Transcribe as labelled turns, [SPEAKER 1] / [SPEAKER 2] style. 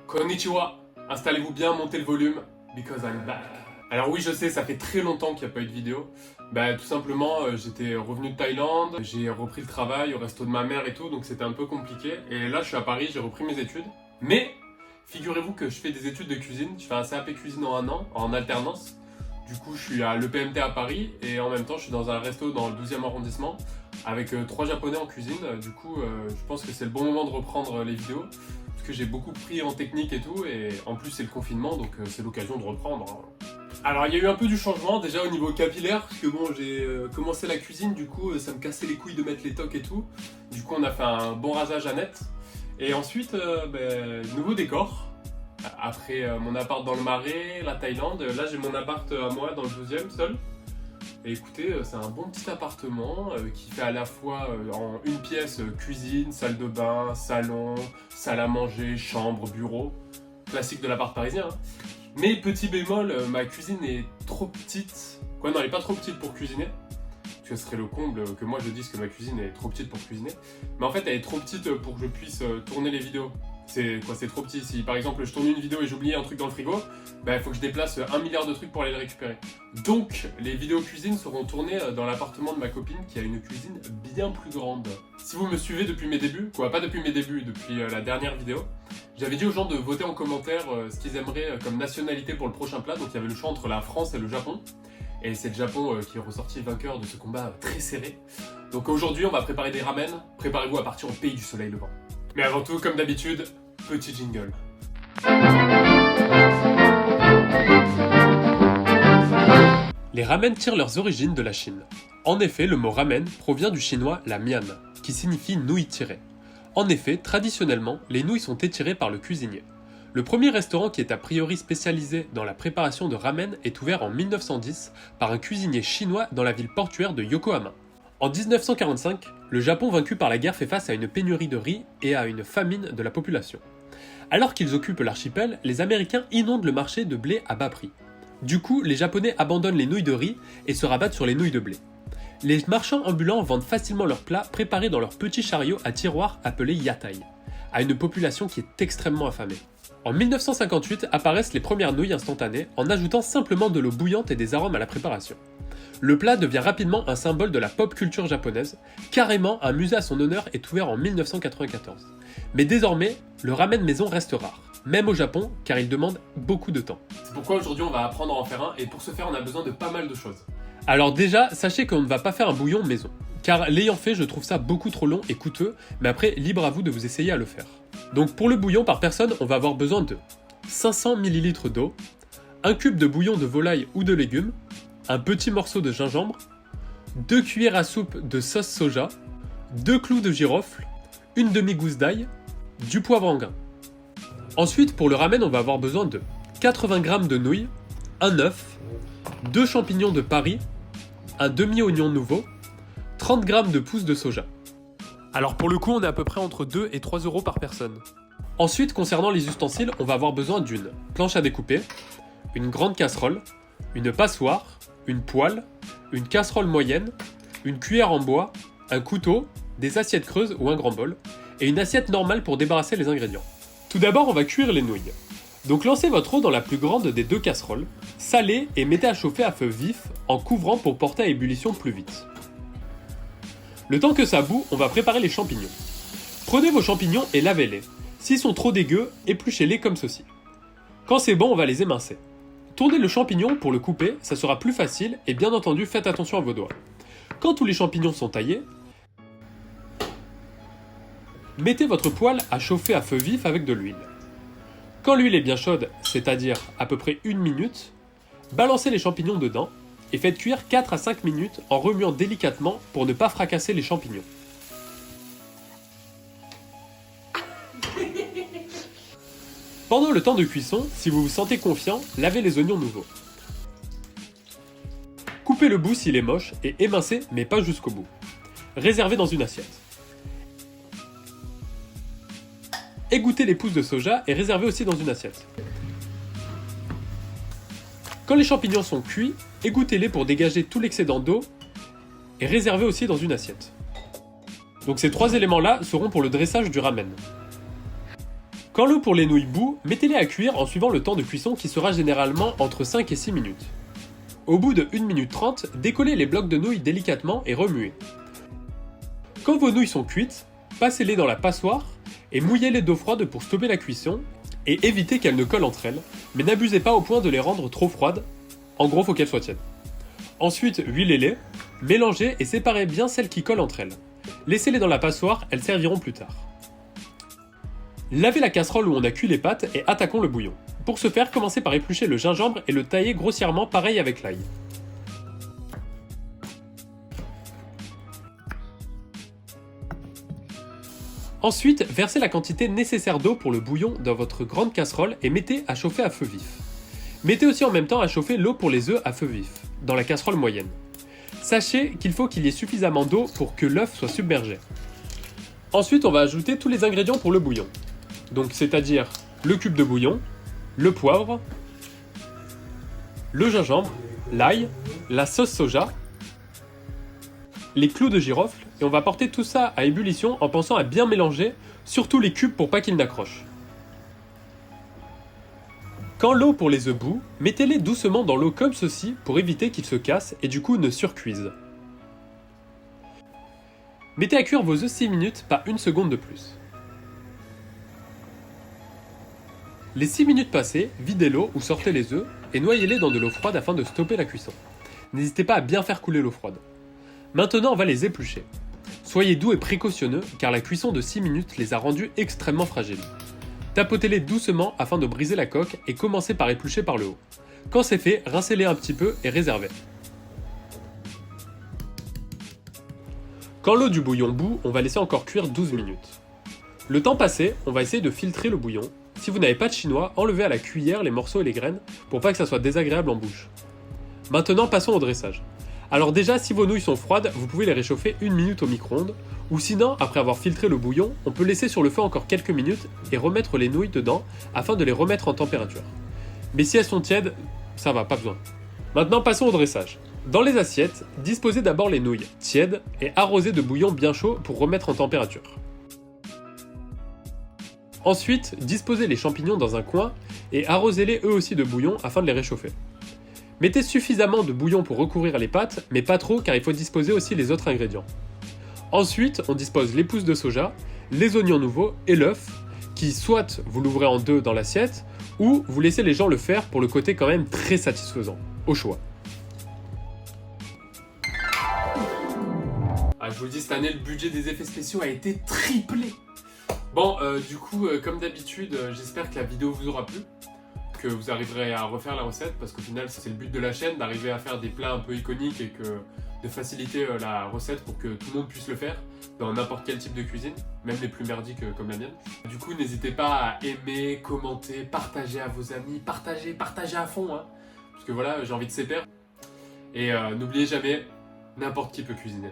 [SPEAKER 1] Konnichiwa, installez-vous bien, montez le volume, because I'm back. Alors oui, je sais, ça fait très longtemps qu'il n'y a pas eu de vidéo. Tout simplement, j'étais revenu de Thaïlande, j'ai repris le travail au resto de ma mère et tout, donc c'était un peu compliqué. Et là, je suis à Paris, j'ai repris mes études. Mais, figurez-vous que je fais des études de cuisine, je fais un CAP cuisine en 1 an, en alternance. Du coup, je suis à l'EPMT à Paris et en même temps, je suis dans un resto dans le 12e arrondissement avec 3 Japonais en cuisine. Du coup, je pense que c'est le bon moment de reprendre les vidéos parce que j'ai beaucoup pris en technique et tout. Et en plus, c'est le confinement, donc c'est l'occasion de reprendre. Alors, il y a eu un peu du changement déjà au niveau capillaire parce que bon, j'ai commencé la cuisine, du coup, ça me cassait les couilles de mettre les tocs et tout. Du coup, on a fait un bon rasage à net. Et ensuite, nouveau décor. Après mon appart dans le Marais, la Thaïlande, là j'ai mon appart à moi dans le 12e seul. Et écoutez, c'est un bon petit appartement qui fait à la fois en une pièce cuisine, salle de bain, salon, salle à manger, chambre, bureau. Classique de l'appart parisien. Hein. Mais petit bémol, ma cuisine est trop petite. Quoi, non, elle est pas trop petite pour cuisiner. Parce que ce serait le comble que moi je dise que ma cuisine est trop petite pour cuisiner. Mais en fait, elle est trop petite pour que je puisse tourner les vidéos. C'est trop petit. Si par exemple je tourne une vidéo et j'oublie un truc dans le frigo, il faut que je déplace 1 milliard de trucs pour aller le récupérer. Donc les vidéos cuisine seront tournées dans l'appartement de ma copine qui a une cuisine bien plus grande. Si vous me suivez depuis mes débuts, pas depuis mes débuts, depuis la dernière vidéo, j'avais dit aux gens de voter en commentaire ce qu'ils aimeraient comme nationalité pour le prochain plat. Donc il y avait le choix entre la France et le Japon. Et c'est le Japon qui est ressorti vainqueur de ce combat très serré. Donc aujourd'hui on va préparer des ramen. Préparez-vous à partir au pays du soleil levant. Mais avant tout, comme d'habitude, petit jingle. Les ramen tirent leurs origines de la Chine. En effet, le mot ramen provient du chinois la mian, qui signifie nouilles tirées. En effet, traditionnellement, les nouilles sont étirées par le cuisinier. Le premier restaurant qui est a priori spécialisé dans la préparation de ramen est ouvert en 1910 par un cuisinier chinois dans la ville portuaire de Yokohama. En 1945, le Japon vaincu par la guerre fait face à une pénurie de riz et à une famine de la population. Alors qu'ils occupent l'archipel, les Américains inondent le marché de blé à bas prix. Du coup, les Japonais abandonnent les nouilles de riz et se rabattent sur les nouilles de blé. Les marchands ambulants vendent facilement leurs plats préparés dans leurs petits chariots à tiroirs appelés yatai, à une population qui est extrêmement affamée. En 1958 apparaissent les premières nouilles instantanées en ajoutant simplement de l'eau bouillante et des arômes à la préparation. Le plat devient rapidement un symbole de la pop culture japonaise, carrément un musée à son honneur est ouvert en 1994. Mais désormais, le ramen maison reste rare, même au Japon, car il demande beaucoup de temps. C'est pourquoi aujourd'hui on va apprendre à en faire un, et pour ce faire on a besoin de pas mal de choses. Alors déjà, sachez qu'on ne va pas faire un bouillon maison, car l'ayant fait je trouve ça beaucoup trop long et coûteux, mais après libre à vous de vous essayer à le faire. Donc pour le bouillon par personne, on va avoir besoin de 500 ml d'eau, un cube de bouillon de volaille ou de légumes, un petit morceau de gingembre, 2 cuillères à soupe de sauce soja, 2 clous de girofle, une demi-gousse d'ail, du poivre en grains. Ensuite, pour le ramen, on va avoir besoin de 80 g de nouilles, un œuf, 2 champignons de Paris, un demi-oignon nouveau, 30 g de pousses de soja. Alors pour le coup, on est à peu près entre 2 et 3 euros par personne. Ensuite, concernant les ustensiles, on va avoir besoin d'une planche à découper, une grande casserole, une passoire, une poêle, une casserole moyenne, une cuillère en bois, un couteau, des assiettes creuses ou un grand bol, et une assiette normale pour débarrasser les ingrédients. Tout d'abord, on va cuire les nouilles. Donc lancez votre eau dans la plus grande des 2 casseroles, salez et mettez à chauffer à feu vif en couvrant pour porter à ébullition plus vite. Le temps que ça bout, on va préparer les champignons. Prenez vos champignons et lavez-les. S'ils sont trop dégueux, épluchez-les comme ceci. Quand c'est bon, on va les émincer. Tournez le champignon pour le couper, ça sera plus facile et bien entendu faites attention à vos doigts. Quand tous les champignons sont taillés, mettez votre poêle à chauffer à feu vif avec de l'huile. Quand l'huile est bien chaude, c'est-à-dire à peu près 1 minute, balancez les champignons dedans et faites cuire 4 à 5 minutes en remuant délicatement pour ne pas fracasser les champignons. Pendant le temps de cuisson, si vous vous sentez confiant, lavez les oignons nouveaux. Coupez le bout s'il est moche et émincez, mais pas jusqu'au bout. Réservez dans une assiette. Égouttez les pousses de soja et réservez aussi dans une assiette. Quand les champignons sont cuits, égouttez-les pour dégager tout l'excédent d'eau et réservez aussi dans une assiette. Donc ces 3 éléments-là seront pour le dressage du ramen. Quand l'eau pour les nouilles bout, mettez-les à cuire en suivant le temps de cuisson qui sera généralement entre 5 et 6 minutes. Au bout de 1 minute 30, décollez les blocs de nouilles délicatement et remuez. Quand vos nouilles sont cuites, passez-les dans la passoire et mouillez-les d'eau froide pour stopper la cuisson et éviter qu'elles ne collent entre elles, mais n'abusez pas au point de les rendre trop froides, en gros faut qu'elles soient tièdes. Ensuite, huilez-les, mélangez et séparez bien celles qui collent entre elles. Laissez-les dans la passoire, elles serviront plus tard. Lavez la casserole où on a cuit les pâtes et attaquons le bouillon. Pour ce faire, commencez par éplucher le gingembre et le tailler grossièrement pareil avec l'ail. Ensuite, versez la quantité nécessaire d'eau pour le bouillon dans votre grande casserole et mettez à chauffer à feu vif. Mettez aussi en même temps à chauffer l'eau pour les œufs à feu vif, dans la casserole moyenne. Sachez qu'il faut qu'il y ait suffisamment d'eau pour que l'œuf soit submergé. Ensuite, on va ajouter tous les ingrédients pour le bouillon. Donc, c'est-à-dire le cube de bouillon, le poivre, le gingembre, l'ail, la sauce soja, les clous de girofle, et on va porter tout ça à ébullition en pensant à bien mélanger, surtout les cubes pour pas qu'ils n'accrochent. Quand l'eau pour les œufs bout, mettez-les doucement dans l'eau comme ceci pour éviter qu'ils se cassent et du coup ne surcuisent. Mettez à cuire vos œufs 6 minutes, pas une seconde de plus. Les 6 minutes passées, videz l'eau ou sortez les œufs et noyez-les dans de l'eau froide afin de stopper la cuisson. N'hésitez pas à bien faire couler l'eau froide. Maintenant, on va les éplucher. Soyez doux et précautionneux car la cuisson de 6 minutes les a rendus extrêmement fragiles. Tapotez-les doucement afin de briser la coque et commencez par éplucher par le haut. Quand c'est fait, rincez-les un petit peu et réservez. Quand l'eau du bouillon bout, on va laisser encore cuire 12 minutes. Le temps passé, on va essayer de filtrer le bouillon. Si vous n'avez pas de chinois, enlevez à la cuillère les morceaux et les graines pour pas que ça soit désagréable en bouche. Maintenant, passons au dressage. Alors déjà, si vos nouilles sont froides, vous pouvez les réchauffer 1 minute au micro-ondes, ou sinon, après avoir filtré le bouillon, on peut laisser sur le feu encore quelques minutes et remettre les nouilles dedans afin de les remettre en température. Mais si elles sont tièdes, ça va, pas besoin. Maintenant, passons au dressage. Dans les assiettes, disposez d'abord les nouilles tièdes et arrosez de bouillon bien chaud pour remettre en température. Ensuite, disposez les champignons dans un coin et arrosez-les eux aussi de bouillon afin de les réchauffer. Mettez suffisamment de bouillon pour recouvrir les pâtes, mais pas trop car il faut disposer aussi les autres ingrédients. Ensuite, on dispose les pousses de soja, les oignons nouveaux et l'œuf, qui soit vous l'ouvrez en deux dans l'assiette, ou vous laissez les gens le faire pour le côté quand même très satisfaisant, au choix. Ah, je vous le dis, cette année, le budget des effets spéciaux a été triplé. Bon, du coup, comme d'habitude, j'espère que la vidéo vous aura plu, que vous arriverez à refaire la recette, parce qu'au final, c'est le but de la chaîne, d'arriver à faire des plats un peu iconiques et de faciliter la recette pour que tout le monde puisse le faire dans n'importe quel type de cuisine, même les plus merdiques comme la mienne. Du coup, n'hésitez pas à aimer, commenter, partager à vos amis, partagez à fond, hein, parce que voilà, j'ai envie de s'épaire. Et n'oubliez jamais, n'importe qui peut cuisiner.